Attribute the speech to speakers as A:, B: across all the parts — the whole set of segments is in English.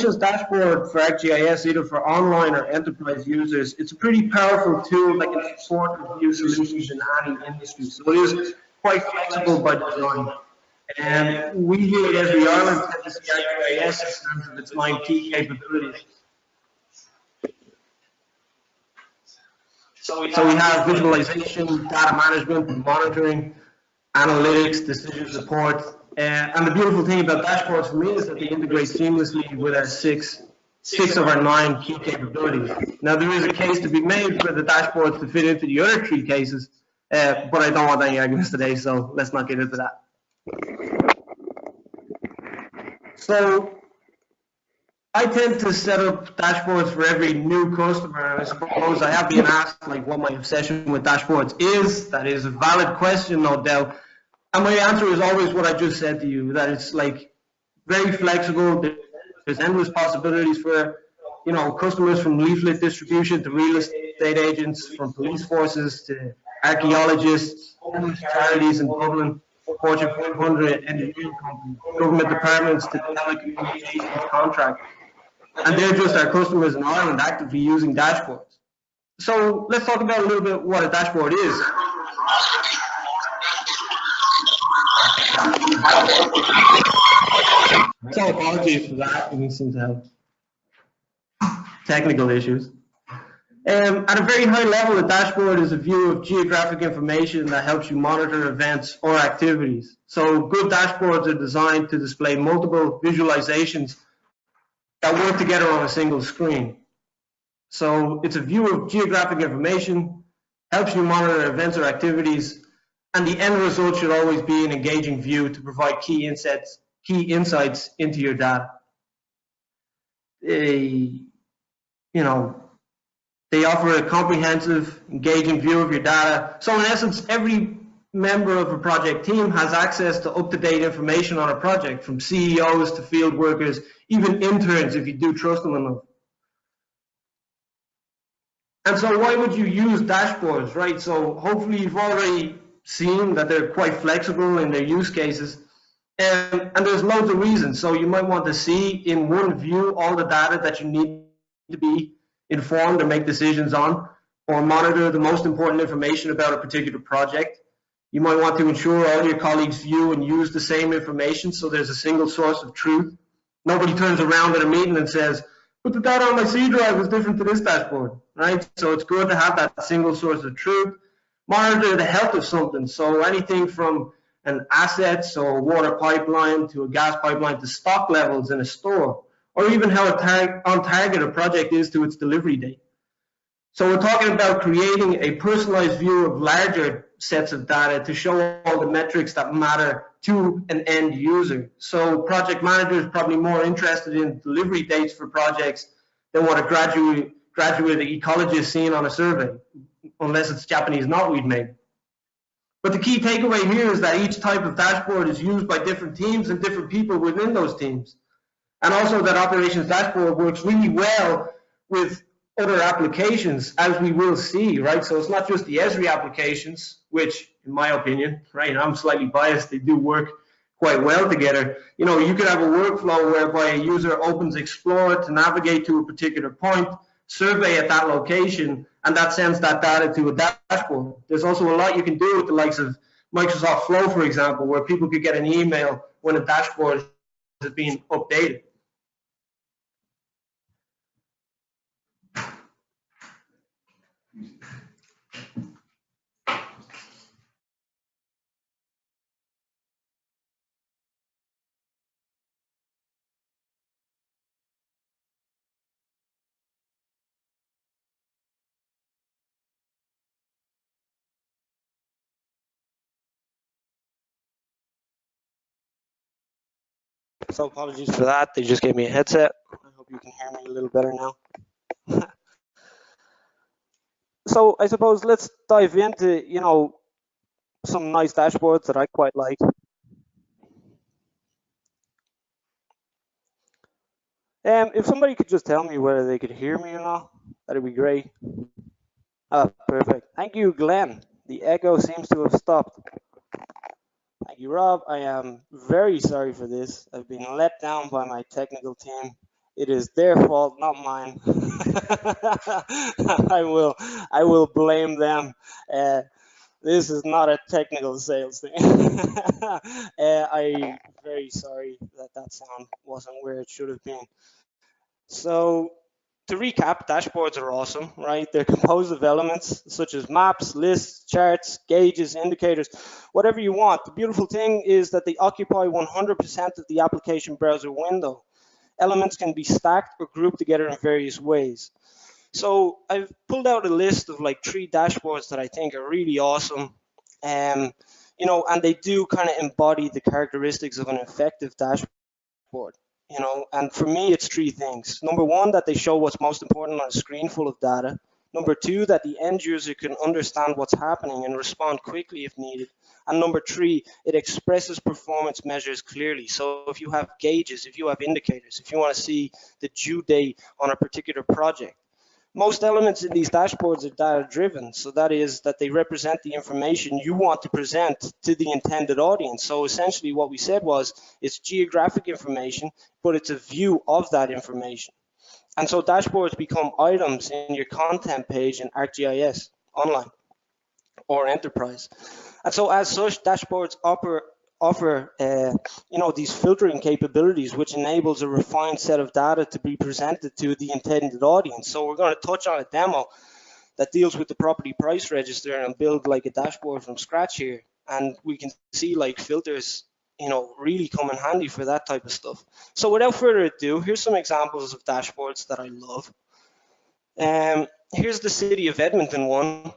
A: Operations Dashboard for ArcGIS, either for online or enterprise users, it's a pretty powerful tool that can support and view solutions in any industry. So it is quite flexible by design. And we here at Esri Ireland tend to see ArcGIS in terms of its 9 key capabilities. So we have visualization, data management, monitoring, analytics, decision support. And the beautiful thing about dashboards for me is that they integrate seamlessly with our six of our 9 key capabilities. Now, there is a case to be made for the dashboards to fit into the other 3 cases, but I don't want any arguments today, so let's not get into that. So I tend to set up dashboards for every new customer, and I suppose I have been asked like what my obsession with dashboards is. That is a valid question, no doubt. And my answer is always what I just said to you, that it's like very flexible. There's endless possibilities for, you know, customers from leaflet distribution to real estate agents, from police forces to archaeologists, homeless charities in Dublin, Fortune 500 engineering companies, government departments to telecommunications contractors. And they're just our customers in Ireland actively using dashboards. So let's talk about a little bit what a dashboard is. So apologies for that, we seem to have technical issues. At a very high level, a dashboard is a view of geographic information that helps you monitor events or activities. So good dashboards are designed to display multiple visualizations that work together on a single screen. So it's a view of geographic information, helps you monitor events or activities, and the end result should always be an engaging view to provide key insights into your data. They offer a comprehensive, engaging view of your data. So in essence, every member of a project team has access to up-to-date information on a project, from CEOs to field workers, even interns if you do trust them enough. And so why would you use dashboards, right? So hopefully you've already seen that they're quite flexible in their use cases. And there's loads of reasons. So you might want to see in one view all the data that you need to be informed or make decisions on, or monitor the most important information about a particular project. You might want to ensure all your colleagues view and use the same information so there's a single source of truth. Nobody turns around at a meeting and says, but the data on my C drive is different to this dashboard, right? So it's good to have that single source of truth. Monitor the health of something. So anything from an asset, so a water pipeline to a gas pipeline, to stock levels in a store, or even how on target a project is to its delivery date. So we're talking about creating a personalized view of larger sets of data to show all the metrics that matter to an end user. So project managers are probably more interested in delivery dates for projects than what a graduate ecologist seen on a survey, unless it's Japanese knotweed maybe. But the key takeaway here is that each type of dashboard is used by different teams and different people within those teams. And also that Operations Dashboard works really well with other applications, as we will see, right? So it's not just the Esri applications, which, in my opinion, right, I'm slightly biased, they do work quite well together. You know, you could have a workflow whereby a user opens Explorer to navigate to a particular point, survey at that location, and that sends that data to a dashboard. There's also a lot you can do with the likes of Microsoft Flow, for example, where people could get an email when a dashboard is being updated. So apologies for that. They just gave me a headset. I hope you can hear me a little better now. So I suppose let's dive into, you know, some nice dashboards that I quite like. If somebody could just tell me whether they could hear me or not, that'd be great. Ah, perfect. Thank you, Glenn. The echo seems to have stopped. Thank you, Rob. I am very sorry for this. I've been let down by my technical team
B: It is their fault, not mine. I will blame them. Uh, this is not a technical sales thing. I'm very sorry that that sound wasn't where it should have been. So to recap, dashboards are awesome, right? They're composed of elements such as maps, lists, charts, gauges, indicators, whatever you want. The beautiful thing is that they occupy 100% of the application browser window. Elements can be stacked or grouped together in various ways. So I've pulled out a list of like 3 dashboards that I think are really awesome. And they do kind of embody the characteristics of an effective dashboard. And for me, it's 3 things. Number 1, that they show what's most important on a screen full of data. Number 2, that the end user can understand what's happening and respond quickly if needed. And number 3, it expresses performance measures clearly. So if you have gauges, if you have indicators, if you want to see the due date on a particular project. Most elements in these dashboards are data driven. So that is that they represent the information you want to present to the intended audience. So essentially what we said was it's geographic information, but it's a view of that information. And so dashboards become items in your content page in ArcGIS Online or Enterprise. And so as such, dashboards offer these filtering capabilities, which enables a refined set of data to be presented to the intended audience. So we're going to touch on a demo that deals with the property price register and build like a dashboard from scratch here. And we can see like filters really come in handy for that type of stuff. So without further ado, here's some examples of dashboards that I love. Here's the City of Edmonton one.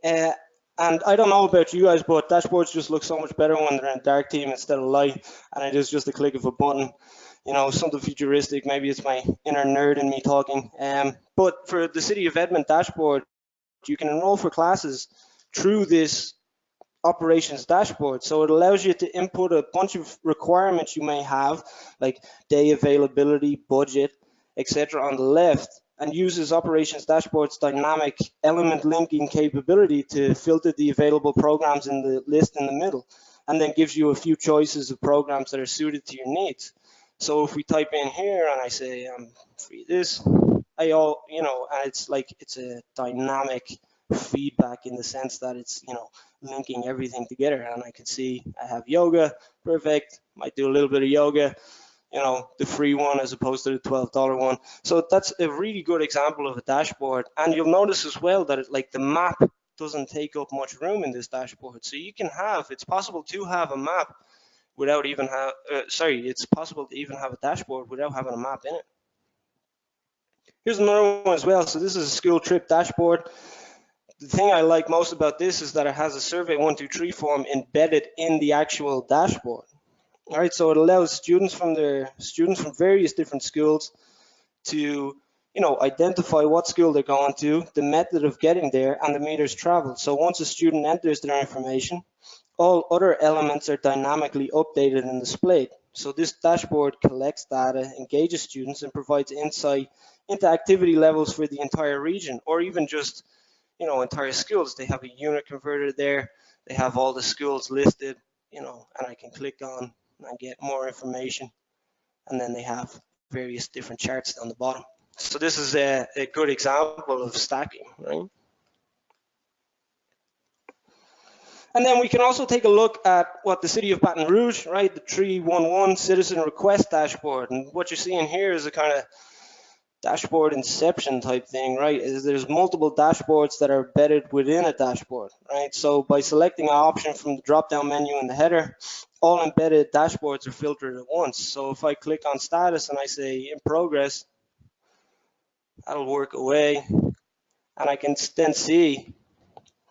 B: And I don't know about you guys, but dashboards just look so much better when they're in dark theme instead of light, and it is just a click of a button. Something futuristic. Maybe it's my inner nerd in me talking. But for the City of Edmonton dashboard, you can enroll for classes through this operations dashboard. So it allows you to input a bunch of requirements you may have, like day availability, budget, etc. on the left, and uses operations dashboard's dynamic element linking capability to filter the available programs in the list in the middle, and then gives you a few choices of programs that are suited to your needs. So if we type in here and I say I'm free this, and it's like it's a dynamic feedback in the sense that it's linking everything together, and I can see I have yoga, perfect, might do a little bit of yoga, the free one as opposed to the $12 one. So that's a really good example of a dashboard. And you'll notice as well that the map doesn't take up much room in this dashboard. So it's possible to have a map without even it's possible to even have a dashboard without having a map in it. Here's another one as well. So this is a school trip dashboard. The thing I like most about this is that it has a survey 123 form embedded in the actual dashboard. All right, so it allows students from various different schools to, identify what school they're going to, the method of getting there, and the meters traveled. So once a student enters their information, all other elements are dynamically updated and displayed. So this dashboard collects data, engages students, and provides insight into activity levels for the entire region, or even just, entire schools. They have a unit converter there. They have all the schools listed, and I can click on and get more information, and then they have various different charts down the bottom. So this is a good example of stacking, right? And then we can also take a look at what the City of Baton Rouge, right, the 311 Citizen Request Dashboard. And what you're seeing here is a kind of dashboard inception type thing, right? There's multiple dashboards that are embedded within a dashboard, right? So by selecting an option from the drop-down menu in the header, all embedded dashboards are filtered at once. So if I click on status and I say in progress, that'll work away. And I can then see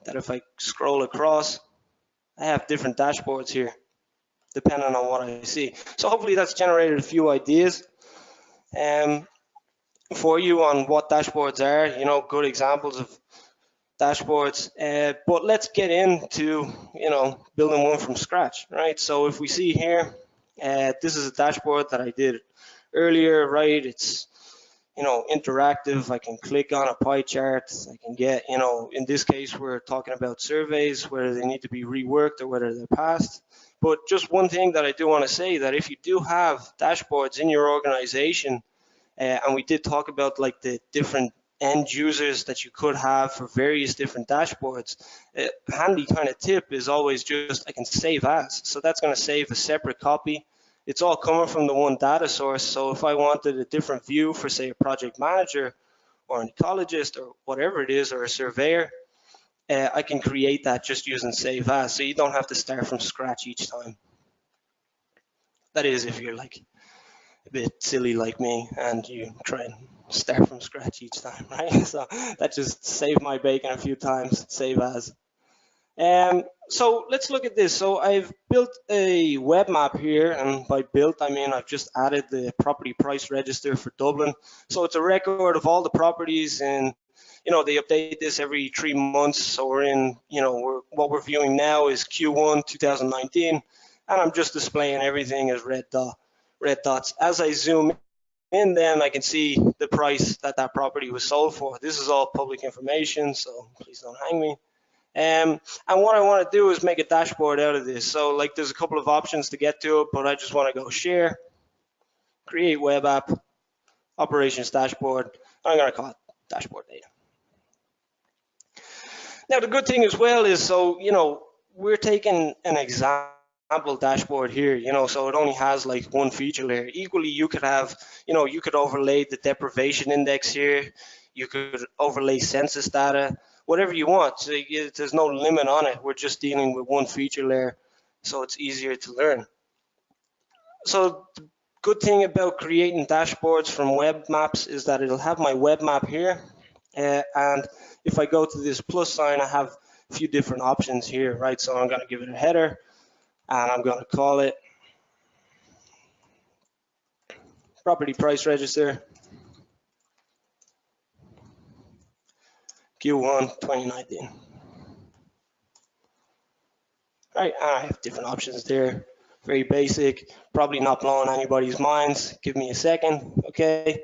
B: that if I scroll across, I have different dashboards here, depending on what I see. So hopefully that's generated a few ideas for you on what dashboards are, good examples of dashboards. But let's get into, building one from scratch, right? So if we see here, this is a dashboard that I did earlier, right? It's, interactive. I can click on a pie chart. I can get, in this case, we're talking about surveys, whether they need to be reworked or whether they're passed. But just one thing that I do want to say, that if you do have dashboards in your organization, and we did talk about like the different end users that you could have for various different dashboards, a handy kind of tip is always just I can save as. So that's going to save a separate copy. It's all coming from the one data source. So if I wanted a different view for, say, a project manager or an ecologist or whatever it is, or a surveyor, I can create that just using save as. So you don't have to start from scratch each time. That is if you're like a bit silly like me and you try and start from scratch each time, right? So that just saved my bacon a few times, save as. So let's look at this. So I've built a web map here, and by built I mean I've just added the property price register for Dublin. So it's a record of all the properties, and they update this every 3 months. So we're in, what we're viewing now is Q1 2019, and I'm just displaying everything as red dots. As I zoom in, then I can see the price that property was sold for. This is all public information, so please don't hang me. And what I want to do is make a dashboard out of this. So like there's a couple of options to get to it, but I just want to go share, create web app, operations dashboard. I'm going to call it dashboard data. Now the good thing as well is, so we're taking an example dashboard here, so it only has like one feature layer. Equally, you could have, you could overlay the deprivation index here. You could overlay census data, whatever you want. So there's no limit on it. We're just dealing with one feature layer, so it's easier to learn. So the good thing about creating dashboards from web maps is that it'll have my web map here. And if I go to this plus sign, I have a few different options here, right? So I'm going to give it a header, and I'm going to call it property price register Q1 2019. All right, I have different options there. Very basic, probably not blowing anybody's minds. Give me a second, okay?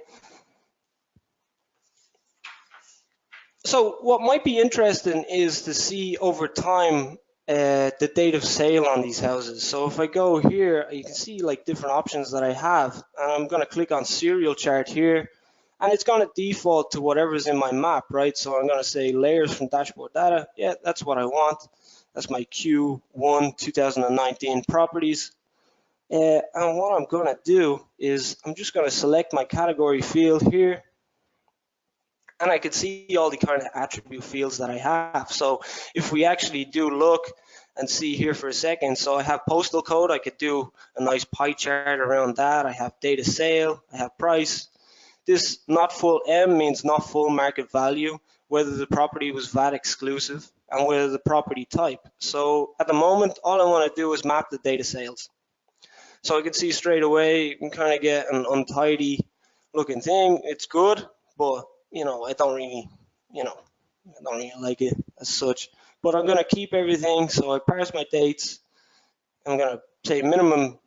B: So what might be interesting is to see over time the date of sale on these houses. So if I go here, you can see like different options that I have. And I'm going to click on serial chart here, and it's going to default to whatever's in my map, right? So I'm going to say layers from dashboard data. Yeah, that's what I want. That's my Q1 2019 properties. And what I'm going to do is I'm just going to select my category field here, and I could see all the kind of attribute fields that I have. So if we actually do look and see here for a second, so I have postal code. I could do a nice pie chart around that. I have date of sale. I have price. This not full M means not full market value, whether the property was VAT exclusive, and whether the property type. So at the moment, all I want to do is map the data sales. So I can see straight away, you can kind of get an untidy looking thing. It's good, but I don't really like it as such. But I'm gonna keep everything. So I parse my dates. I'm gonna say minimum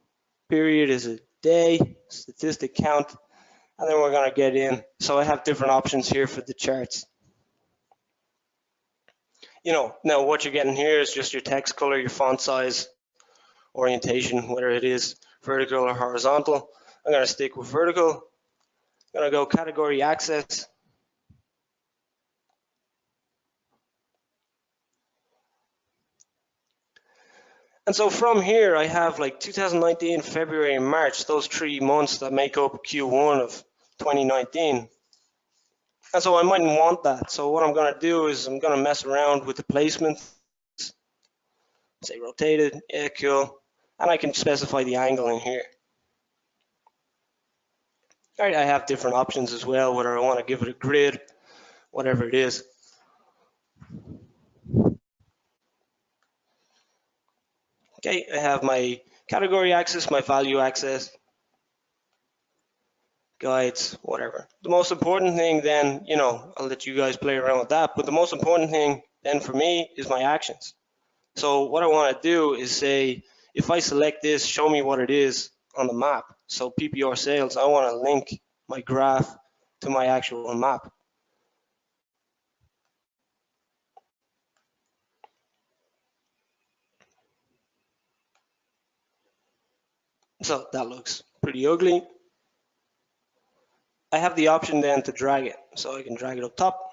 B: period is a day, statistic count, and then we're gonna get in. So I have different options here for the charts. Now what you're getting here is just your text color, your font size, orientation, whether it is vertical or horizontal. I'm going to stick with vertical. I'm going to go category access. And so from here, I have like 2019, February, and March, those 3 months that make up Q1 of 2019. And so I mightn't want that. So what I'm going to do is I'm going to mess around with the placement. Say rotated, yeah, cool. And I can specify the angle in here. All right, I have different options as well, whether I want to give it a grid, whatever it is. Okay, I have my category access, my value access, guides, whatever. The most important thing then, I'll let you guys play around with that, but the most important thing then for me is my actions. So what I want to do is say, if I select this, show me what it is on the map. So PPR sales, I want to link my graph to my actual map. So that looks pretty ugly. I have the option then to drag it. So I can drag it up top.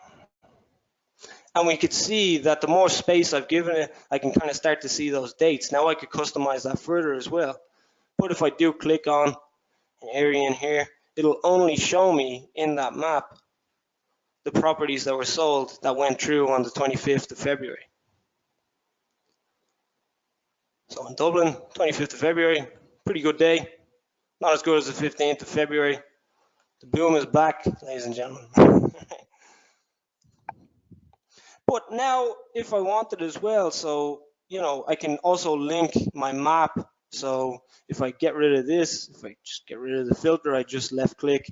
B: And we could see that the more space I've given it, I can kind of start to see those dates. Now I could customize that further as well. But if I do click on an area in here, it'll only show me in that map the properties that were sold that went through on the 25th of February. So in Dublin, 25th of February, pretty good day. Not as good as the 15th of February. The boom is back, ladies and gentlemen. But now, if I wanted as well, so, I can also link my map. So if I get rid of this, if I just get rid of the filter, I just left click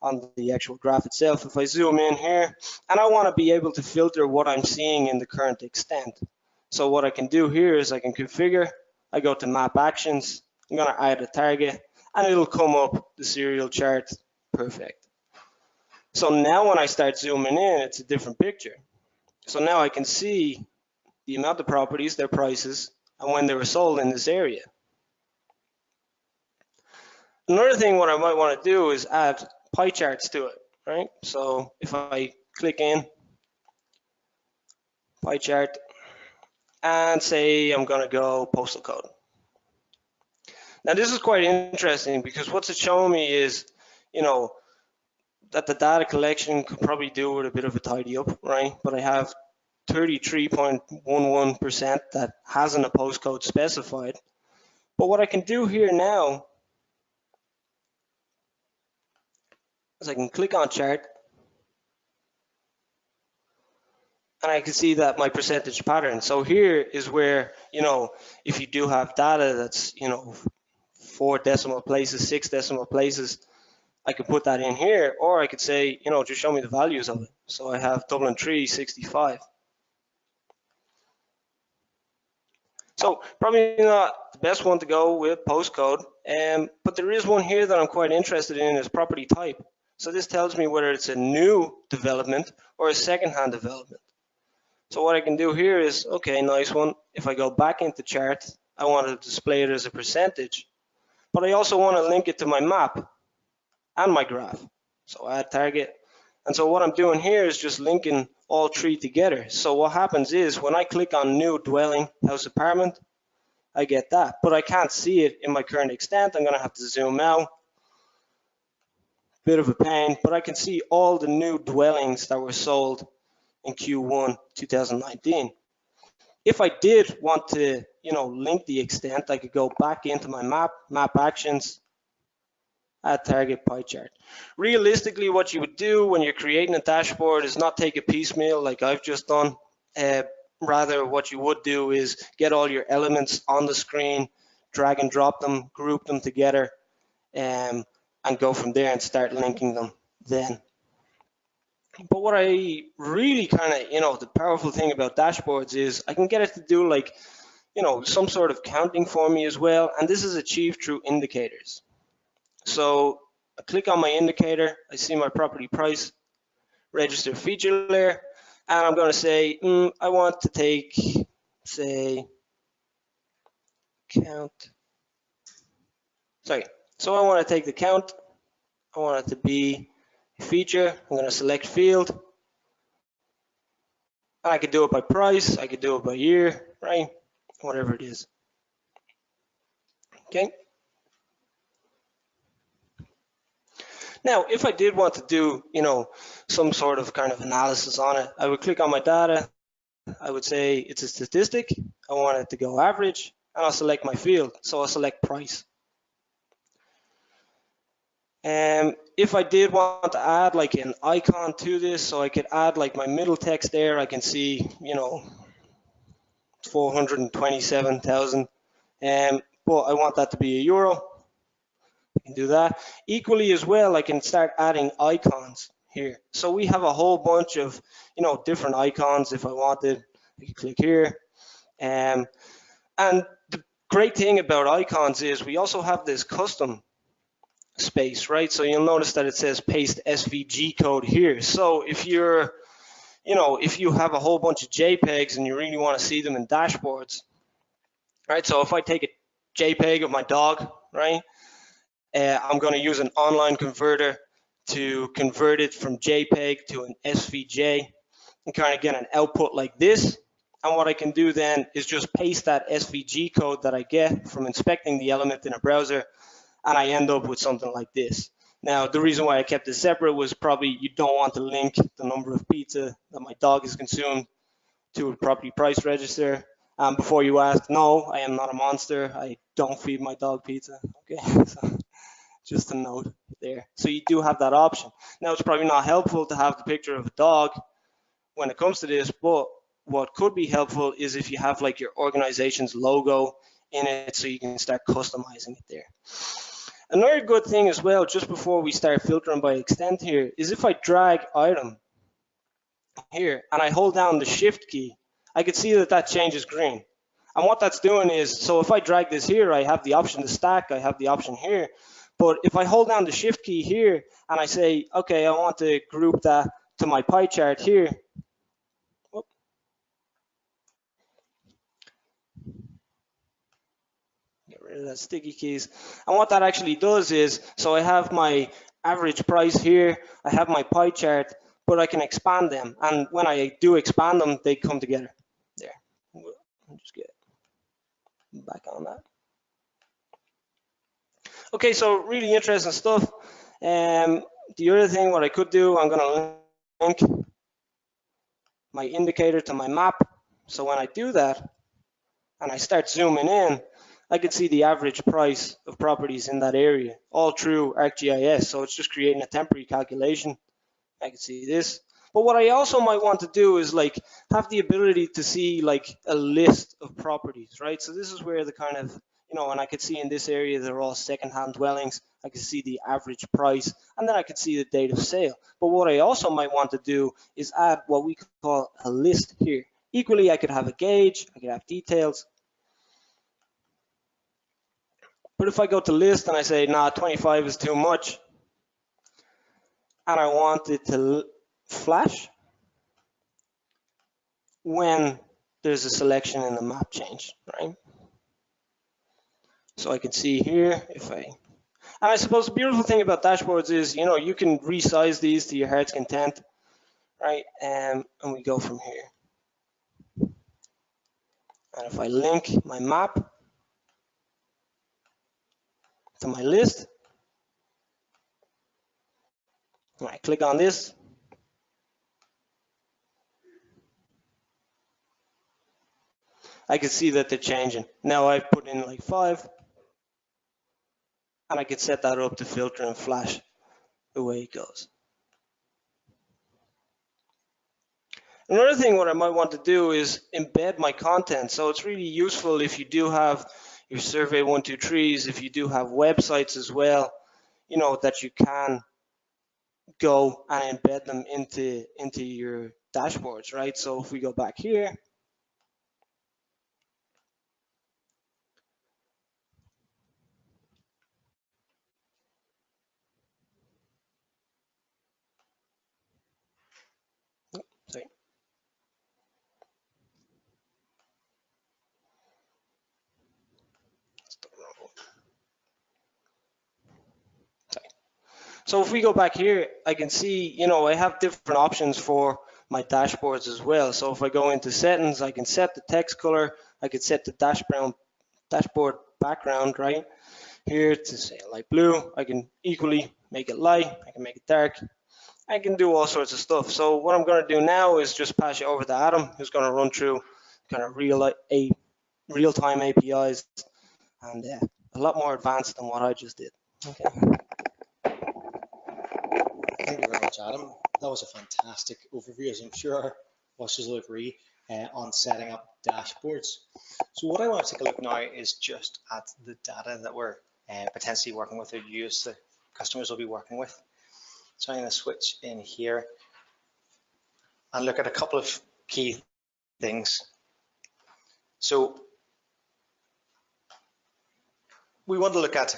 B: on the actual graph itself. If I zoom in here, and I want to be able to filter what I'm seeing in the current extent. So what I can do here is I can configure, I go to map actions, I'm going to add a target, and it'll come up the serial chart. Perfect. So now when I start zooming in, it's a different picture. So now I can see the amount of properties, their prices, and when they were sold in this area. Another thing what I might want to do is add pie charts to it, right? So if I click in, pie chart, and say I'm going to go postal code. Now this is quite interesting because what's it showing me is, that the data collection could probably do with a bit of a tidy up, right? But I have 33.11% that hasn't a postcode specified. But what I can do here now is I can click on chart, and I can see that my percentage pattern. So here is where, if you do have data that's, 4 decimal places, 6 decimal places, I could put that in here, or I could say, just show me the values of it. So I have Dublin 3, 65. So probably not the best one to go with postcode, but there is one here that I'm quite interested in is property type. So this tells me whether it's a new development or a second-hand development. So what I can do here is, okay, nice one. If I go back into chart, I want to display it as a percentage, but I also want to link it to my map and my graph. So add target. And so what I'm doing here is just linking all three together. So what happens is when I click on new dwelling house apartment, I get that, but I can't see it in my current extent. I'm going to have to zoom out. Bit of a pain, but I can see all the new dwellings that were sold in Q1 2019. If I did want to, link the extent, I could go back into my map actions, add target pie chart. Realistically, what you would do when you're creating a dashboard is not take a piecemeal like I've just done. Rather, what you would do is get all your elements on the screen, drag and drop them, group them together, and go from there and start linking them then. But what I really the powerful thing about dashboards is I can get it to do like, some sort of counting for me as well. And this is achieved through indicators. So I click on my indicator, I see my property price, register feature layer, and I'm going to say, I want to take, say, count. Sorry, so I want to take the count. I want it to be a feature. I'm going to select field. And I could do it by price, I could do it by year, right? Whatever it is. Okay. Now, if I did want to do, some sort of kind of analysis on it, I would click on my data. I would say it's a statistic. I want it to go average, and I'll select my field. So I'll select price. If I did want to add like an icon to this, so I could add like my middle text there, I can see, 427,000. But I want that to be a euro. I can do that. Equally as well, I can start adding icons here. So we have a whole bunch of, different icons. If I wanted, I can click here. And the great thing about icons is we also have this custom space, right? So you'll notice that it says paste SVG code here. So if you're, if you have a whole bunch of JPEGs and you really want to see them in dashboards, right? So if I take a JPEG of my dog, right? I'm going to use an online converter to convert it from JPEG to an SVJ and kind of get an output like this. And what I can do then is just paste that SVG code that I get from inspecting the element in a browser, and I end up with something like this. Now, the reason why I kept it separate was probably you don't want to link the number of pizza that my dog has consumed to a property price register. Before you ask, no, I am not a monster. I don't feed my dog pizza. Okay, so just a note there. So you do have that option. Now, it's probably not helpful to have the picture of a dog when it comes to this, but what could be helpful is if you have like your organization's logo in it, so you can start customizing it there. Another good thing as well, just before we start filtering by extent here, is if I drag item here and I hold down the shift key, I can see that that changes green. And what that's doing is, so if I drag this here, I have the option to stack, I have the option here. But if I hold down the shift key here and I say, okay, I want to group that to my pie chart here. Get rid of that sticky keys. And what that actually does is, so I have my average price here, I have my pie chart, but I can expand them. And when I do expand them, they come together. There. I'll just get back on that. Okay, so really interesting stuff. The other thing, what I could do, I'm going to link my indicator to my map. So when I do that, and I start zooming in, I can see the average price of properties in that area, all through ArcGIS. So it's just creating a temporary calculation. I can see this. But what I also might want to do is like have the ability to see like a list of properties, right? So this is where the kind of, you know, and I could see in this area, they're all secondhand dwellings. I can see the average price, and then I could see the date of sale. But what I also might want to do is add what we call a list here. Equally, I could have a gauge, I could have details. But if I go to list and I say, nah, 25 is too much, and I want it to flash when there's a selection in the map change, right? So I can see here and I suppose the beautiful thing about dashboards is, you know, you can resize these to your heart's content, right? And we go from here. And if I link my map to my list, and I click on this, I can see that they're changing. Now I've put in like 5, and I can set that up to filter and flash the way it goes. Another thing what I might want to do is embed my content. So it's really useful if you do have your survey 123s, if you do have websites as well, you know, that you can go and embed them into your dashboards, right? So if we go back here, sorry. So if we go back here, I can see, you know, I have different options for my dashboards as well. So if I go into settings, I can set the text color, I can set the dashboard background, right? Here to say light blue, I can equally make it light, I can make it dark, I can do all sorts of stuff. So what I'm going to do now is just pass it over to Adam, who's going to run through kind of real-time APIs and a lot more advanced than what I just did. Okay.
C: Thank you very much, Adam. That was a fantastic overview, as I'm sure watchers will agree, on setting up dashboards. So what I want to take a look now is just at the data that we're potentially working with, or use the customers will be working with. So I'm going to switch in here and look at a couple of key things. So we want to look at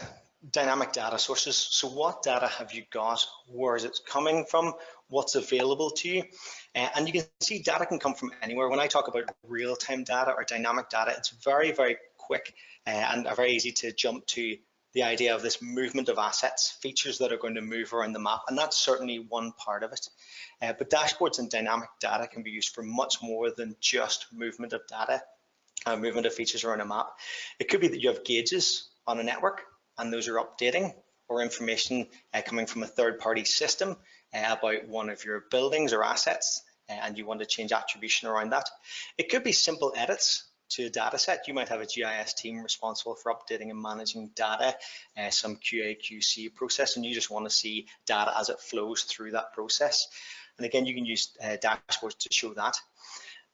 C: dynamic data sources. So what data have you got? Where is it coming from? What's available to you? And you can see data can come from anywhere. When I talk about real-time data or dynamic data, it's very, very quick and very easy to jump to the idea of this movement of assets, features that are going to move around the map, and that's certainly one part of it. But dashboards and dynamic data can be used for much more than just movement of data, movement of features around a map. It could be that you have gauges on a network and those are updating, or information coming from a third-party system about one of your buildings or assets, and you want to change attribution around that. It could be simple edits to a data set. You might have a GIS team responsible for updating and managing data, some QA, QC process, and you just want to see data as it flows through that process. And again, you can use dashboards to show that.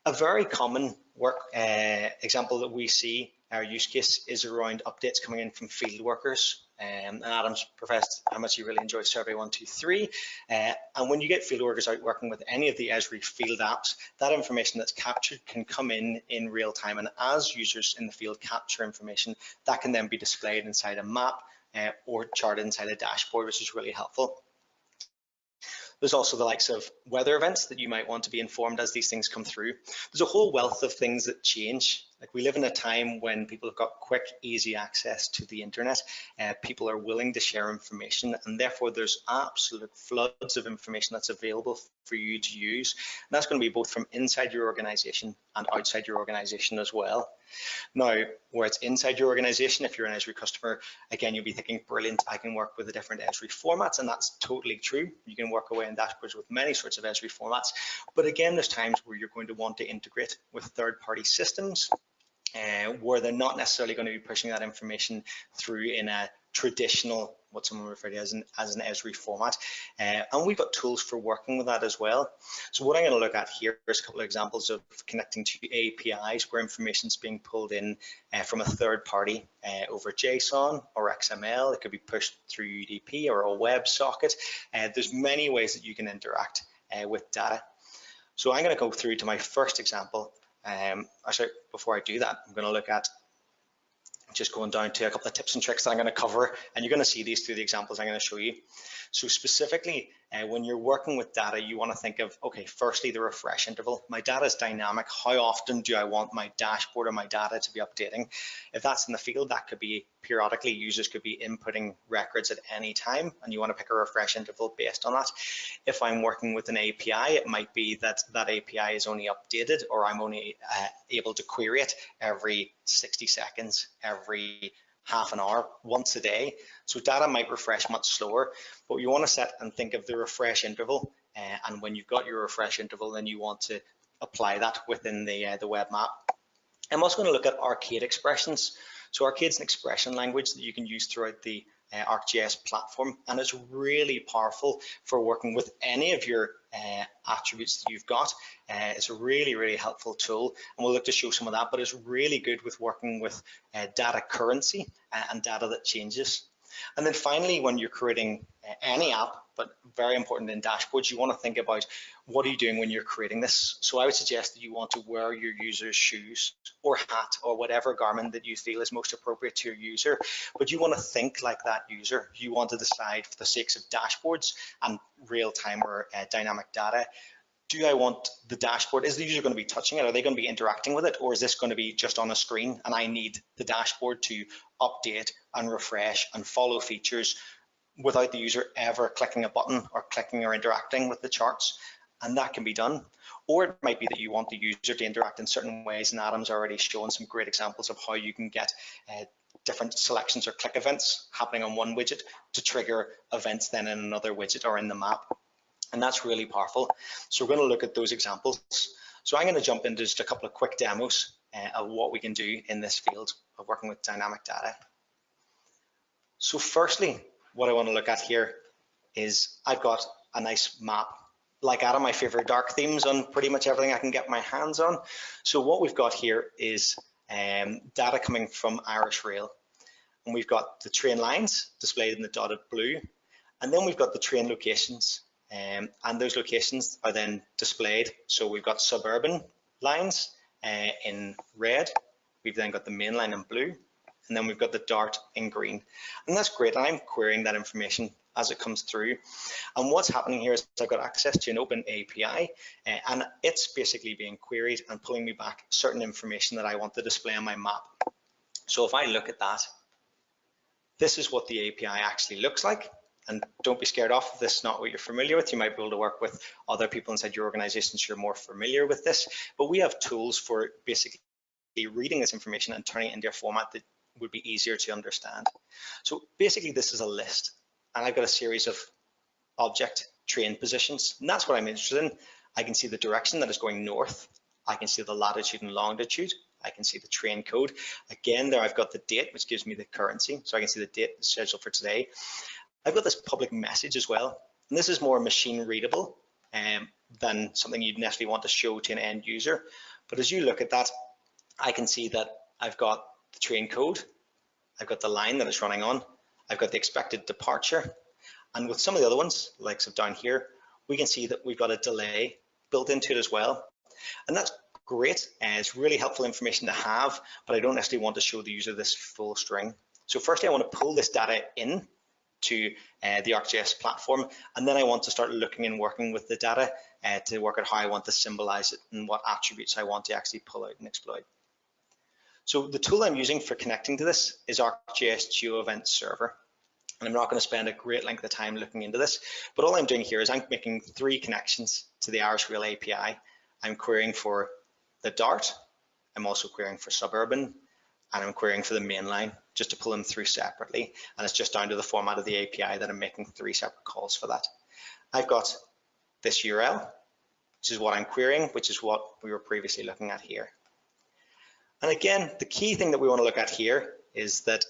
C: A very common work example that we see, our use case, is around updates coming in from field workers. And Adam's professed how much he really enjoys Survey 123. And when you get field workers out working with any of the Esri field apps, that information that's captured can come in real time. And as users in the field capture information, that can then be displayed inside a map or charted inside a dashboard, which is really helpful. There's also the likes of weather events that you might want to be informed as these things come through. There's a whole wealth of things that change. Like, we live in a time when people have got quick, easy access to the internet. People are willing to share information, and therefore there's absolute floods of information that's available for you to use. And that's going to be both from inside your organization and outside your organization as well. Now, where it's inside your organization, if you're an Esri customer, again, you'll be thinking, brilliant, I can work with the different Esri formats, and that's totally true. You can work away in dashboards with many sorts of Esri formats. But again, there's times where you're going to want to integrate with third-party systems, where they're not necessarily going to be pushing that information through in a traditional, what someone referred to as an Esri format. And we've got tools for working with that as well. So what I'm going to look at here is a couple of examples of connecting to APIs where information is being pulled in from a third party over JSON or XML. It could be pushed through UDP or a WebSocket. There's many ways that you can interact with data. So I'm going to go through to my first example. Actually, before I do that, I'm going to look at just going down to a couple of tips and tricks that I'm going to cover, and you're going to see these through the examples I'm going to show you. So specifically, when you're working with data, you want to think of, okay, firstly, the refresh interval. My data is dynamic. How often do I want my dashboard or my data to be updating? If that's in the field, that could be periodically. Users could be inputting records at any time, and you want to pick a refresh interval based on that. If I'm working with an API, it might be that that API is only updated, or I'm only able to query it every 60 seconds, every half an hour, once a day. So data might refresh much slower, but you want to set and think of the refresh interval. And when you've got your refresh interval, then you want to apply that within the web map. I'm also going to look at ArcGIS Expressions. So ArcGIS is an expression language that you can use throughout the ArcGIS platform, and it's really powerful for working with any of your attributes that you've got. It's a really, really helpful tool, and we'll look to show some of that, but it's really good with working with data currency and data that changes. And then finally, when you're creating any app, but very important in dashboards, you want to think about what are you doing when you're creating this. So I would suggest that you want to wear your user's shoes or hat or whatever garment that you feel is most appropriate to your user, but you want to think like that user. You want to decide, for the sakes of dashboards and real-time or dynamic data, do I want the dashboard, is the user going to be touching it? Are they going to be interacting with it? Or is this going to be just on a screen and I need the dashboard to update and refresh and follow features without the user ever clicking a button or clicking or interacting with the charts? And that can be done. Or it might be that you want the user to interact in certain ways, and Adam's already shown some great examples of how you can get different selections or click events happening on one widget to trigger events then in another widget or in the map. And that's really powerful. So we're going to look at those examples. So I'm going to jump into just a couple of quick demos of what we can do in this field of working with dynamic data. So firstly, what I want to look at here is I've got a nice map. Like Adam, my favorite dark themes on pretty much everything I can get my hands on. So what we've got here is data coming from Irish Rail. And we've got the train lines displayed in the dotted blue. And then we've got the train locations. And those locations are then displayed. So we've got suburban lines in red. We've then got the main line in blue. And then we've got the dart in green. And that's great. I'm querying that information as it comes through. And what's happening here is I've got access to an open API, and it's basically being queried and pulling me back certain information that I want to display on my map. So if I look at that, this is what the API actually looks like. And don't be scared off if this is not what you're familiar with. You might be able to work with other people inside your organizations who are more familiar with this. But we have tools for basically reading this information and turning it into a format that would be easier to understand. So basically this is a list, and I've got a series of object train positions, and that's what I'm interested in. I can see the direction that is going north. I can see the latitude and longitude. I can see the train code. Again, there I've got the date, which gives me the currency. So I can see the date scheduled for today. I've got this public message as well, and this is more machine readable than something you'd necessarily want to show to an end user. But as you look at that, I can see that I've got the train code, I've got the line that it's running on, I've got the expected departure, and with some of the other ones, like so down here, we can see that we've got a delay built into it as well. And that's great, and it's really helpful information to have, but I don't necessarily want to show the user this full string. So firstly, I want to pull this data in to the ArcGIS platform, and then I want to start looking and working with the data to work out how I want to symbolize it and what attributes I want to actually pull out and exploit. So the tool I'm using for connecting to this is ArcGIS GeoEvent Server. And I'm not going to spend a great length of time looking into this, but all I'm doing here is I'm making 3 connections to the Irish Rail API. I'm querying for the Dart, I'm also querying for Suburban, and I'm querying for the mainline, just to pull them through separately. And it's just down to the format of the API that I'm making 3 separate calls for that. I've got this URL, which is what I'm querying, which is what we were previously looking at here. And again, the key thing that we want to look at here is that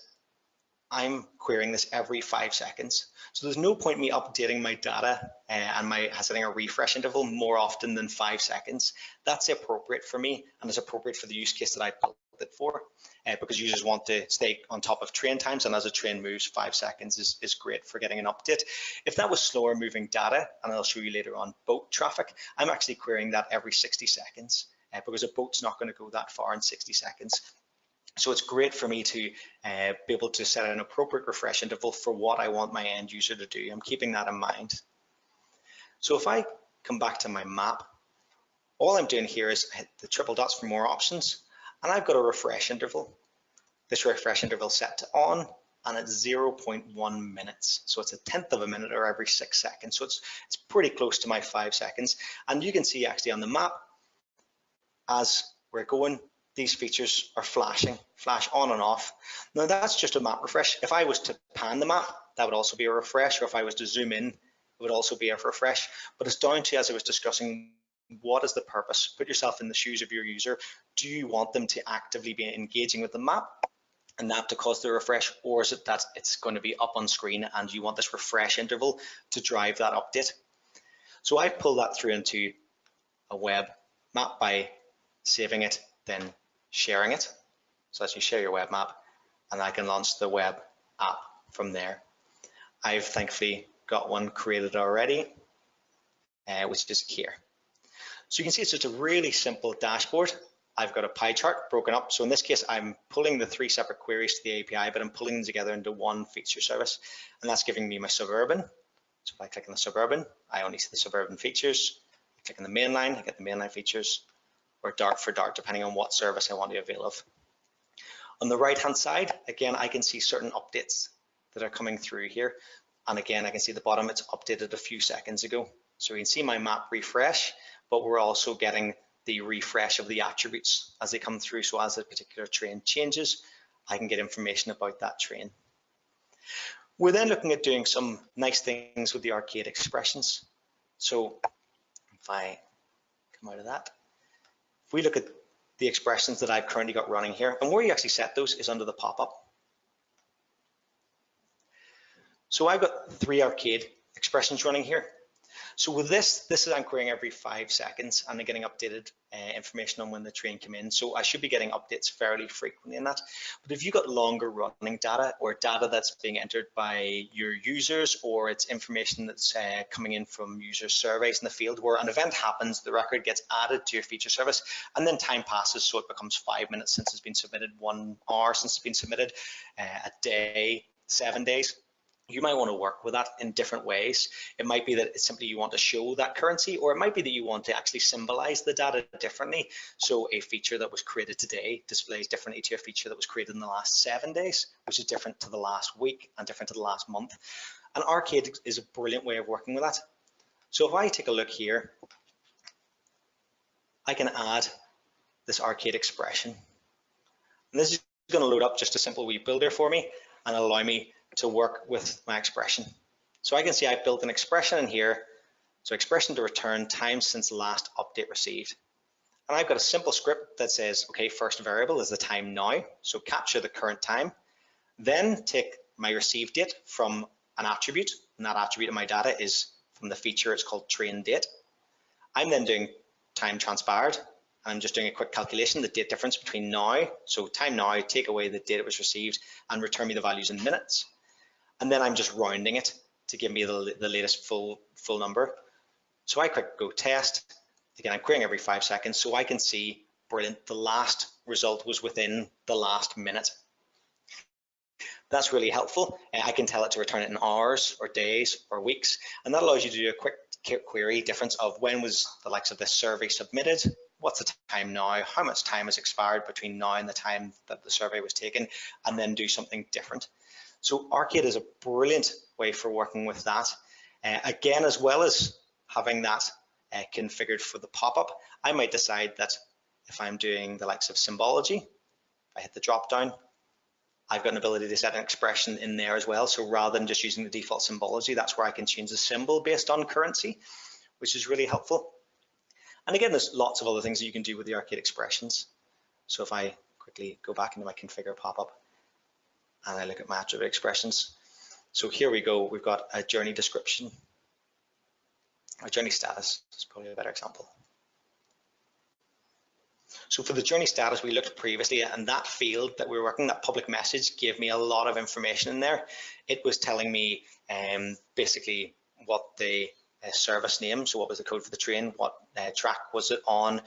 C: I'm querying this every 5 seconds. So there's no point me updating my data and setting a refresh interval more often than 5 seconds. That's appropriate for me, and it's appropriate for the use case that I built it for, because users want to stay on top of train times, and as a train moves, 5 seconds is great for getting an update. If that was slower moving data, and I'll show you later on boat traffic, I'm actually querying that every 60 seconds because a boat's not going to go that far in 60 seconds. So it's great for me to be able to set an appropriate refresh interval for what I want my end user to do. I'm keeping that in mind. So if I come back to my map, all I'm doing here is hit the triple dots for more options, and I've got a refresh interval. This refresh interval set to on, and it's 0.1 minutes. So it's 1/10 of a minute or every 6 seconds. So it's pretty close to my 5 seconds. And you can see actually on the map, as we're going, these features are flashing, flash on and off. Now that's just a map refresh. If I was to pan the map, that would also be a refresh, or if I was to zoom in, it would also be a refresh. But it's down to, as I was discussing, what is the purpose? Put yourself in the shoes of your user. Do you want them to actively be engaging with the map and that to cause the refresh, or is it that it's going to be up on screen and you want this refresh interval to drive that update? So I pull that through into a web map by saving it, then sharing it. So as you share your web map, and I can launch the web app from there. I've thankfully got one created already, which is here. So you can see it's just a really simple dashboard. I've got a pie chart broken up. So in this case, I'm pulling the 3 separate queries to the API, but I'm pulling them together into one feature service, and that's giving me my Suburban. So if I click on the Suburban, I only see the Suburban features. I click on the mainline, I get the mainline features, or Dart for Dart, depending on what service I want to avail of. On the right-hand side, again, I can see certain updates that are coming through here. And again, I can see at the bottom, it's updated a few seconds ago. So we can see my map refresh, but we're also getting the refresh of the attributes as they come through. So as a particular train changes, I can get information about that train. We're then looking at doing some nice things with the ArcGIS Expressions. So if I come out of that, if we look at the expressions that I've currently got running here, and where you actually set those is under the pop-up. So I've got 3 ArcGIS expressions running here. So with this is I'm querying every 5 seconds and I'm getting updated information on when the train came in. So I should be getting updates fairly frequently in that. But if you've got longer running data, or data that's being entered by your users, or it's information that's coming in from user surveys in the field where an event happens, the record gets added to your feature service, and then time passes, so it becomes 5 minutes since it's been submitted, 1 hour since it's been submitted, a day, 7 days. you might want to work with that in different ways. It might be that it's simply you want to show that currency, or it might be that you want to actually symbolize the data differently. So a feature that was created today displays differently to a feature that was created in the last 7 days, which is different to the last week and different to the last month. And ArcGIS is a brilliant way of working with that. So if I take a look here, I can add this ArcGIS expression. And this is going to load up just a simple wee builder for me and allow me to work with my expression. So I can see I've built an expression in here. So expression to return time since last update received. And I've got a simple script that says, okay, first variable is the time now. So capture the current time. Then take my received date from an attribute. And that attribute in my data is from the feature, it's called train date. I'm then doing time transpired. I'm just doing a quick calculation, the date difference between now. So time now, take away the date it was received and return me the values in minutes. And then I'm just rounding it to give me the latest full number. So I quick go test. Again, I'm querying every 5 seconds so I can see, brilliant, the last result was within the last minute. That's really helpful. I can tell it to return it in hours or days or weeks. And that allows you to do a quick query difference of when was the likes of this survey submitted, what's the time now, how much time has expired between now and the time that the survey was taken, and then do something different. So ArcGIS is a brilliant way for working with that. Again, as well as having that configured for the pop-up, I might decide that if I'm doing the likes of symbology, if I hit the drop down, I've got an ability to set an expression in there as well. So rather than just using the default symbology, that's where I can change the symbol based on currency, which is really helpful. And again, there's lots of other things that you can do with the ArcGIS expressions. So if I quickly go back into my configure pop-up and I look at my attribute expressions. So here we go, we've got a journey description, or journey status is probably a better example. So for the journey status, we looked previously, and that field that we were working, that public message, gave me a lot of information in there. It was telling me basically what the service name, so what was the code for the train, what track was it on,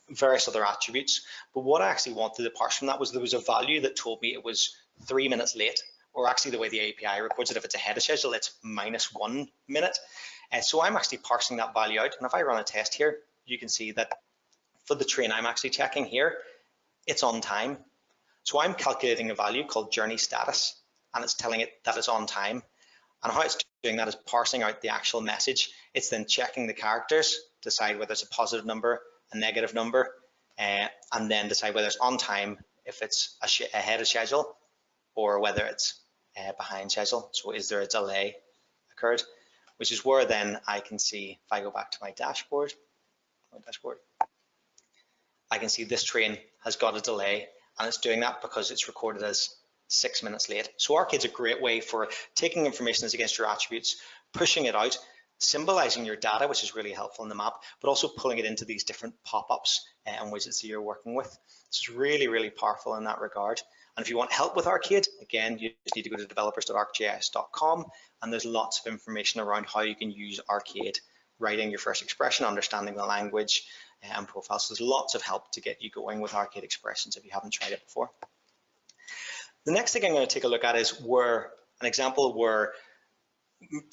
C: various other attributes. But what I actually wanted to parse from that was there was a value that told me it was 3 minutes late, or actually the way the API records it, if it's ahead of schedule, it's -1 minute. So I'm actually parsing that value out. And if I run a test here, you can see that for the train I'm actually checking here, it's on time. So I'm calculating a value called journey status, and it's telling it that it's on time. And how it's doing that is parsing out the actual message. It's then checking the characters, decide whether it's a positive number, a negative number, and then decide whether it's on time, if it's ahead of schedule, or whether it's behind schedule. So is there a delay occurred? Which is where then I can see, if I go back to my dashboard, I can see this train has got a delay, and it's doing that because it's recorded as 6 minutes late. So ArcGIS is a great way for taking information that's against your attributes, pushing it out, symbolizing your data, which is really helpful in the map, but also pulling it into these different pop-ups and widgets that you're working with. It's really, really powerful in that regard. And if you want help with ArcGIS, again, you just need to go to developers.arcgis.com, and there's lots of information around how you can use ArcGIS, writing your first expression, understanding the language, and profiles. So there's lots of help to get you going with ArcGIS expressions if you haven't tried it before. The next thing I'm going to take a look at is where an example where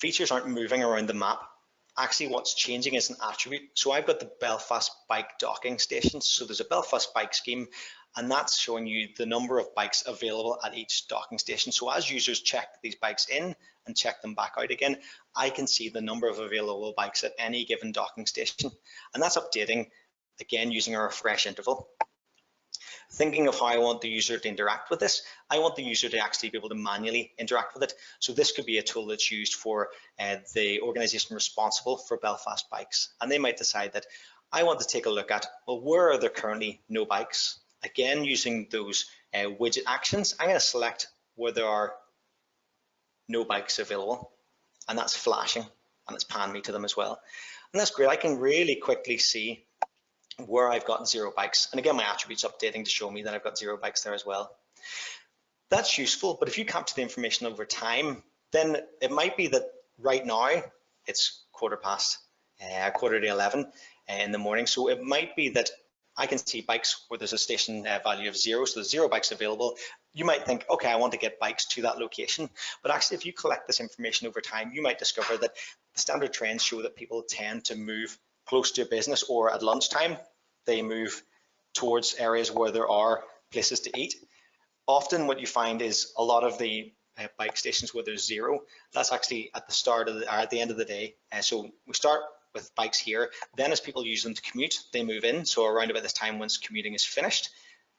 C: features aren't moving around the map. Actually, what's changing is an attribute. So I've got the Belfast bike docking stations. So there's a Belfast bike scheme, and that's showing you the number of bikes available at each docking station. So as users check these bikes in and check them back out again, I can see the number of available bikes at any given docking station. And that's updating, again, using a refresh interval. Thinking of how I want the user to interact with this, I want the user to actually be able to manually interact with it. So this could be a tool that's used for the organization responsible for Belfast bikes. And they might decide that I want to take a look at, well, where are there currently no bikes? Again, using those widget actions, I'm going to select where there are no bikes available. And that's flashing, and it's panning me to them as well. And that's great. I can really quickly see where I've got 0 bikes. And again, my attributes updating to show me that I've got 0 bikes there as well. That's useful, but if you capture the information over time, then it might be that right now it's quarter to 11 in the morning. So it might be that I can see bikes where there's a station value of 0, so there's 0 bikes available, you might think, okay, I want to get bikes to that location. But actually, if you collect this information over time, you might discover that the standard trends show that people tend to move close to a business, or at lunchtime, they move towards areas where there are places to eat. Often what you find is a lot of the bike stations where there's zero, that's actually at the start of the, or at the end of the day. So we start with bikes here, then as people use them to commute, they move in. So around about this time, once commuting is finished,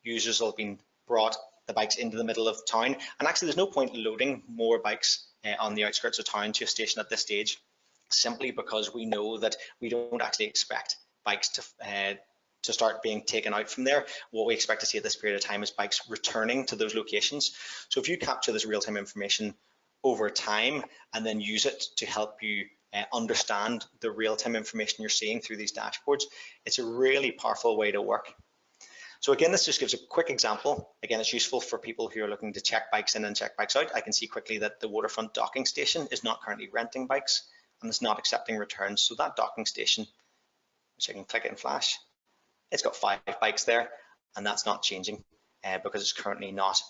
C: users will have been brought the bikes into the middle of town. And actually there's no point loading more bikes on the outskirts of town to a station at this stage, simply because we know that we don't actually expect bikes to start being taken out from there. What we expect to see at this period of time is bikes returning to those locations. So if you capture this real-time information over time and then use it to help you understand the real-time information you're seeing through these dashboards, it's a really powerful way to work. So again, this just gives a quick example. Again, it's useful for people who are looking to check bikes in and check bikes out. I can see quickly that the waterfront docking station is not currently renting bikes and is not accepting returns. So that docking station, which I can click it and flash, it's got 5 bikes there, and that's not changing because it's currently not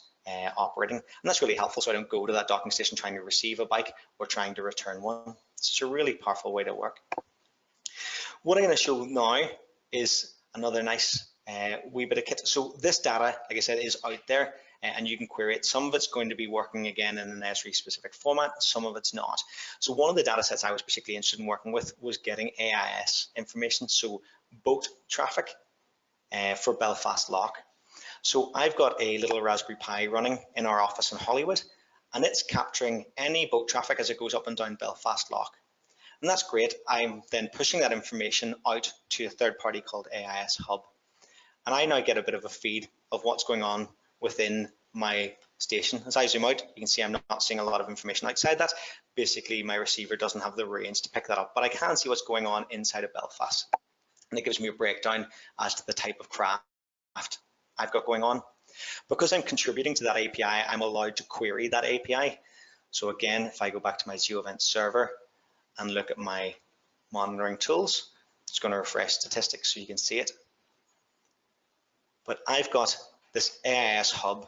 C: operating. And that's really helpful, so I don't go to that docking station trying to receive a bike or trying to return one. It's a really powerful way to work. What I'm going to show now is another nice wee bit of kit. So this data, like I said, is out there and you can query it. Some of it's going to be working again in an Esri specific format, some of it's not. So one of the data sets I was particularly interested in working with was getting AIS information, so boat traffic for Belfast Lough. So I've got a little Raspberry Pi running in our office in Hollywood, and it's capturing any boat traffic as it goes up and down Belfast Lough. And that's great. I'm then pushing that information out to a third party called AIS Hub. And I now get a bit of a feed of what's going on within my station. As I zoom out, you can see I'm not seeing a lot of information outside that. Basically, my receiver doesn't have the range to pick that up, but I can see what's going on inside of Belfast. And it gives me a breakdown as to the type of craft I've got going on. Because I'm contributing to that API, I'm allowed to query that API. So again, if I go back to my GeoEvent server and look at my monitoring tools, it's going to refresh statistics so you can see it. But I've got this AIS hub,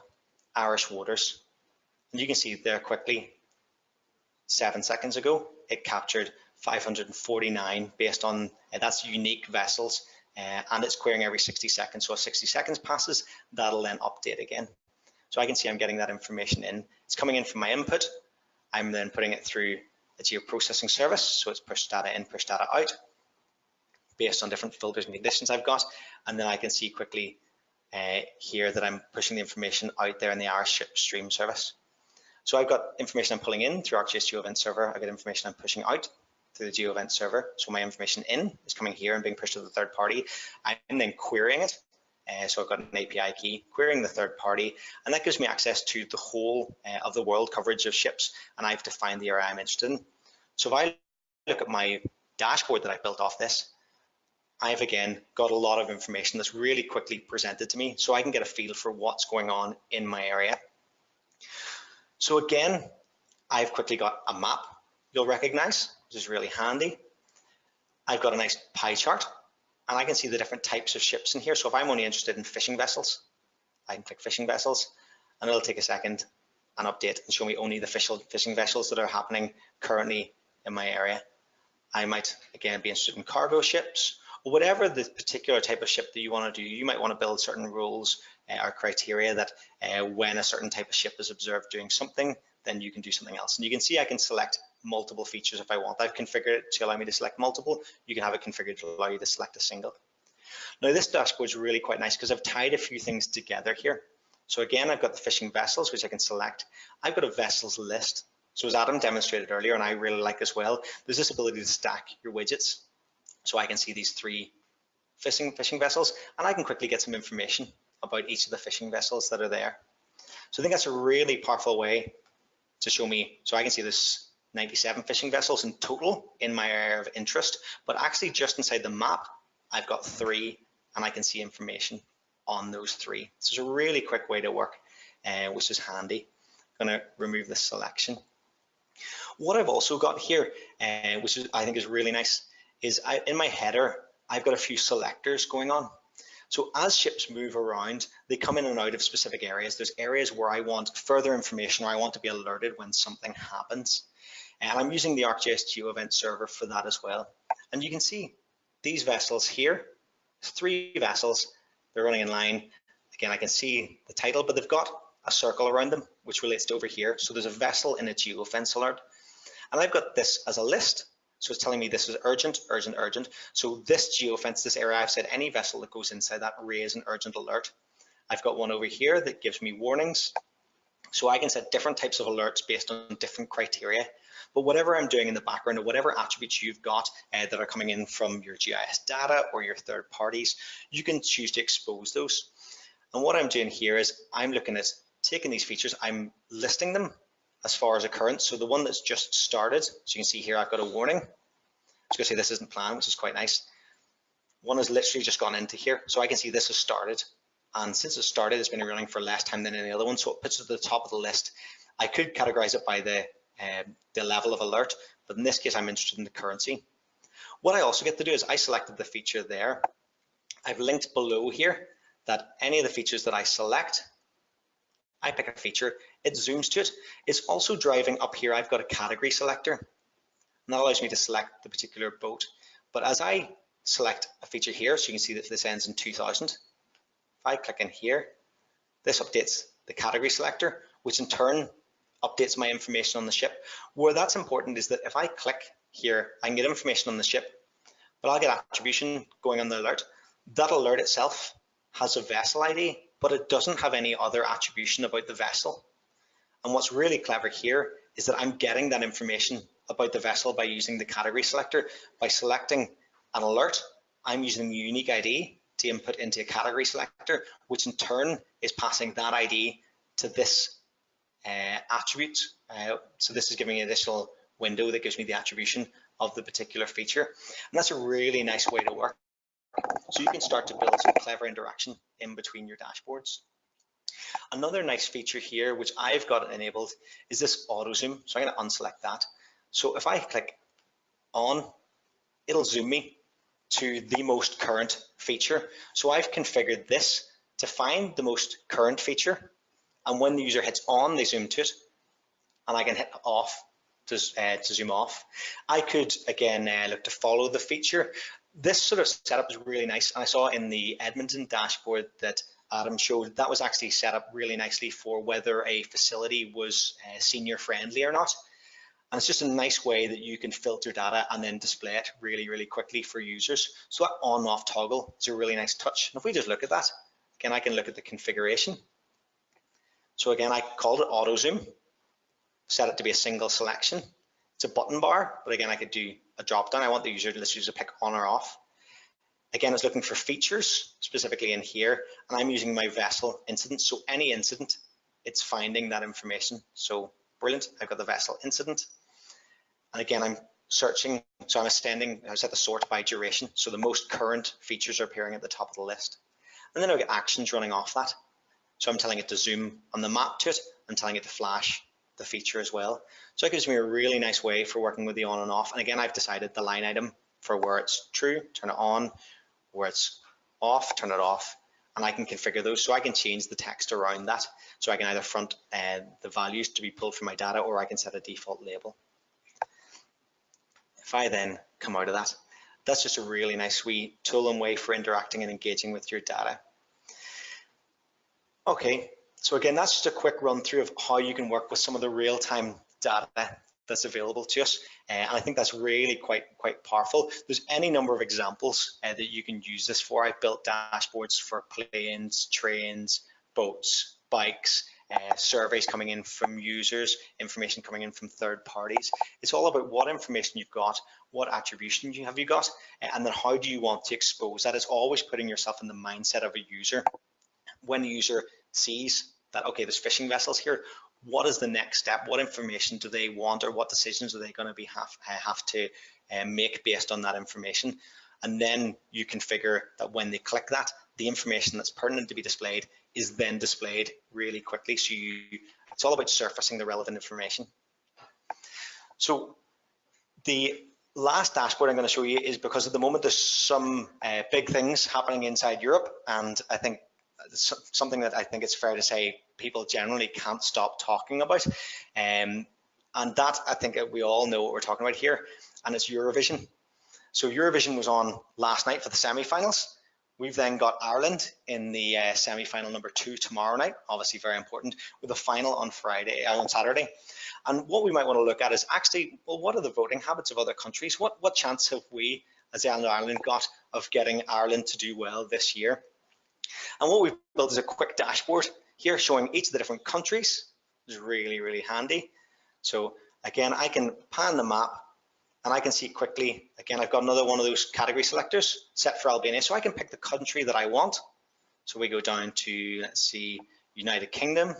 C: Irish Waters, and you can see there quickly, 7 seconds ago, it captured 549 based on, that's unique vessels, and it's querying every 60 seconds. So if 60 seconds passes, that'll then update again. So I can see I'm getting that information in. It's coming in from my input. I'm then putting it through a geoprocessing service. So it's push data in, push data out, based on different filters and conditions I've got. And then I can see quickly here that I'm pushing the information out there in the Irish Stream service. So I've got information I'm pulling in through ArcGIS GeoEvent server. I've got information I'm pushing out through the GeoEvent server. So my information in is coming here and being pushed to the third party. I'm then querying it. So I've got an API key querying the third party, and that gives me access to the whole of the world coverage of ships, and I have to find the area I'm interested in. So if I look at my dashboard that I built off this, I've again got a lot of information that's really quickly presented to me, so I can get a feel for what's going on in my area. So again, I've quickly got a map you'll recognize, which is really handy. I've got a nice pie chart, and I can see the different types of ships in here. So if I'm only interested in fishing vessels, I can click fishing vessels, and it'll take a second and update and show me only the fishing vessels that are happening currently in my area. I might again be interested in cargo ships, or whatever the particular type of ship that you want to do. You might want to build certain rules or criteria that when a certain type of ship is observed doing something, then you can do something else. And you can see I can select multiple features if I want. I've configured it to allow me to select multiple. You can have it configured to allow you to select a single. Now this dashboard is really quite nice because I've tied a few things together here. So again, I've got the fishing vessels, which I can select. I've got a vessels list. So as Adam demonstrated earlier, and I really like as well, there's this ability to stack your widgets. So I can see these 3 fishing vessels, and I can quickly get some information about each of the fishing vessels that are there. So I think that's a really powerful way to show me. So I can see this 97 fishing vessels in total in my area of interest, but actually just inside the map, I've got 3, and I can see information on those 3. So it's a really quick way to work, which is handy. I'm going to remove this selection. What I've also got here, which I think is really nice, is in my header, I've got a few selectors going on. So as ships move around, they come in and out of specific areas. There's areas where I want further information or I want to be alerted when something happens. And I'm using the ArcGIS Geo Event server for that as well. And you can see these vessels here, 3 vessels, they're running in line. Again, I can see the title, but they've got a circle around them, which relates to over here. So there's a vessel in a geofence alert. And I've got this as a list. So it's telling me this is urgent, urgent, urgent. So this geofence, this area, I've said any vessel that goes inside that raise an urgent alert. I've got one over here that gives me warnings. So I can set different types of alerts based on different criteria. But whatever I'm doing in the background, or whatever attributes you've got that are coming in from your GIS data or your third parties, you can choose to expose those. And what I'm doing here is I'm looking at taking these features, I'm listing them as far as occurrence. So the one that's just started, so you can see here I've got a warning. It's going to say this isn't planned, which is quite nice. One has literally just gone into here, so I can see this has started. And since it started, it's been running for less time than any other one, so it puts it at the top of the list. I could categorize it by the level of alert, but in this case, I'm interested in the currency. What I also get to do is I selected the feature there. I've linked below here that any of the features that I select, I pick a feature, it zooms to it. It's also driving up here. I've got a category selector, and that allows me to select the particular boat. But as I select a feature here, so you can see that this ends in 2000. If I click in here, this updates the category selector, which in turn updates my information on the ship. Where that's important is that if I click here, I can get information on the ship, but I'll get attribution going on the alert. That alert itself has a vessel ID, but it doesn't have any other attribution about the vessel. And what's really clever here is that I'm getting that information about the vessel by using the category selector. By selecting an alert, I'm using the unique ID to input into a category selector, which in turn is passing that ID to this attribute. So this is giving me an additional window that gives me the attribution of the particular feature. And that's a really nice way to work. So you can start to build some clever interaction in between your dashboards. Another nice feature here, which I've got enabled, is this auto zoom. So I'm going to unselect that. So if I click on, it'll zoom me to the most current feature. So I've configured this to find the most current feature. And when the user hits on, they zoom to it. And I can hit off to zoom off. I could, again, look to follow the feature. This sort of setup is really nice. I saw in the Edmonton dashboard that Adam showed that was actually set up really nicely for whether a facility was senior friendly or not. And it's just a nice way that you can filter data and then display it really, really quickly for users. So that on-off toggle is a really nice touch. And if we just look at that, again, I can look at the configuration. So again, I called it auto zoom, set it to be a single selection. It's a button bar, but again, I could do a drop down. I want the user to pick on or off. Again, it's looking for features specifically in here, and I'm using my vessel incident. So any incident, it's finding that information. So brilliant, I've got the vessel incident. And again, I'm searching, so I'm extending, I set the sort by duration. So the most current features are appearing at the top of the list. And then I've got actions running off that. So I'm telling it to zoom on the map to it and telling it to flash the feature as well. So it gives me a really nice way for working with the on and off. And again, I've decided the line item for where it's true, turn it on, where it's off, turn it off, and I can configure those. So I can change the text around that. So I can either front the values to be pulled from my data, or I can set a default label. If I then come out of that, that's just a really nice wee tool and way for interacting and engaging with your data. Okay, so again, that's just a quick run through of how you can work with some of the real-time data that's available to us. And I think that's really quite powerful. There's any number of examples that you can use this for. I've built dashboards for planes, trains, boats, bikes, surveys coming in from users, information coming in from third parties. It's all about what information you've got, what attribution have you got, and then how do you want to expose that. It's always putting yourself in the mindset of a user. When the user sees that, okay, there's fishing vessels here, what is the next step? What information do they want, or what decisions are they going to have to make based on that information? And then you configure that when they click that, the information that's pertinent to be displayed is then displayed really quickly. So it's all about surfacing the relevant information. So the last dashboard I'm going to show you is because at the moment there's some big things happening inside Europe, and I think something that I think it's fair to say people generally can't stop talking about. And that, I think we all know what we're talking about here, and it's Eurovision. So Eurovision was on last night for the semi-finals. We've then got Ireland in the semi-final number 2 tomorrow night, obviously very important, with a final on Saturday. And what we might want to look at is actually, well, what are the voting habits of other countries? What chance have we, as the Island of Ireland, got of getting Ireland to do well this year? And what we've built is a quick dashboard here showing each of the different countries. It's really, really handy. So again, I can pan the map and I can see quickly, again, I've got another one of those category selectors set for Albania. So I can pick the country that I want. So we go down to, let's see, United Kingdom.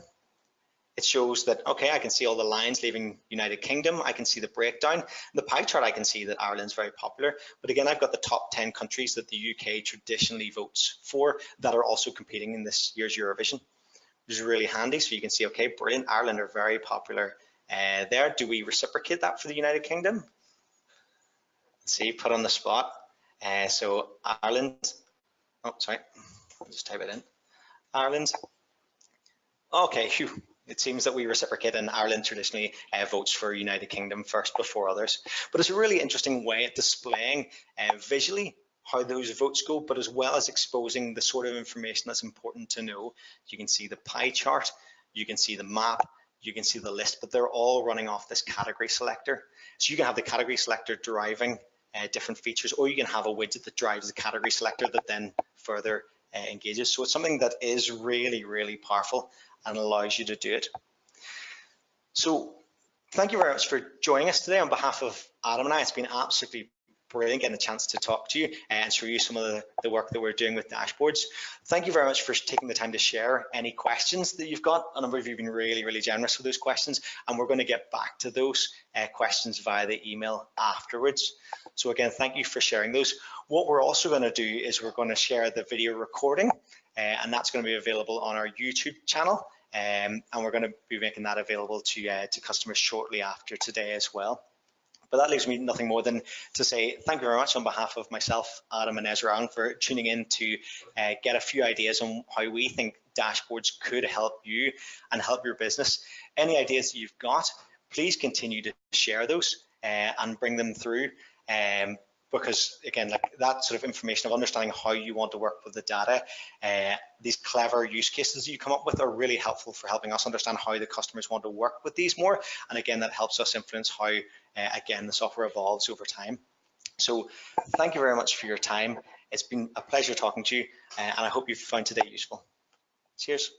C: It shows that, okay, I can see all the lines leaving United Kingdom. I can see the breakdown. In the pie chart, I can see that Ireland's very popular. But again, I've got the top 10 countries that the UK traditionally votes for that are also competing in this year's Eurovision, which is really handy. So you can see, okay, brilliant, Ireland are very popular there. Do we reciprocate that for the United Kingdom? Let's see, put on the spot. So Ireland, oh, sorry, I'll just type it in. Ireland, okay, phew. It seems that we reciprocate, and Ireland traditionally votes for United Kingdom first before others. But it's a really interesting way of displaying visually how those votes go, but as well as exposing the sort of information that's important to know. You can see the pie chart, you can see the map, you can see the list, but they're all running off this category selector. So you can have the category selector deriving different features, or you can have a widget that drives the category selector that then further engages. So it's something that is really, really powerful and allows you to do it. So thank you very much for joining us today on behalf of Adam and I. It's been absolutely brilliant getting a chance to talk to you and show you some of the work that we're doing with dashboards. Thank you very much for taking the time to share any questions that you've got. A number of you have been really, really generous with those questions, and we're going to get back to those questions via the email afterwards. So again, thank you for sharing those. What we're also going to do is we're going to share the video recording, and that's going to be available on our YouTube channel. And we're going to be making that available to customers shortly after today as well. But that leaves me nothing more than to say thank you very much on behalf of myself, Adam and Esri Ireland for tuning in to get a few ideas on how we think dashboards could help you and help your business. Any ideas that you've got, please continue to share those and bring them through. Because again, like that sort of information of understanding how you want to work with the data, these clever use cases that you come up with are really helpful for helping us understand how the customers want to work with these more. And again, that helps us influence how, again, the software evolves over time. So thank you very much for your time. It's been a pleasure talking to you, and I hope you've found today useful. Cheers.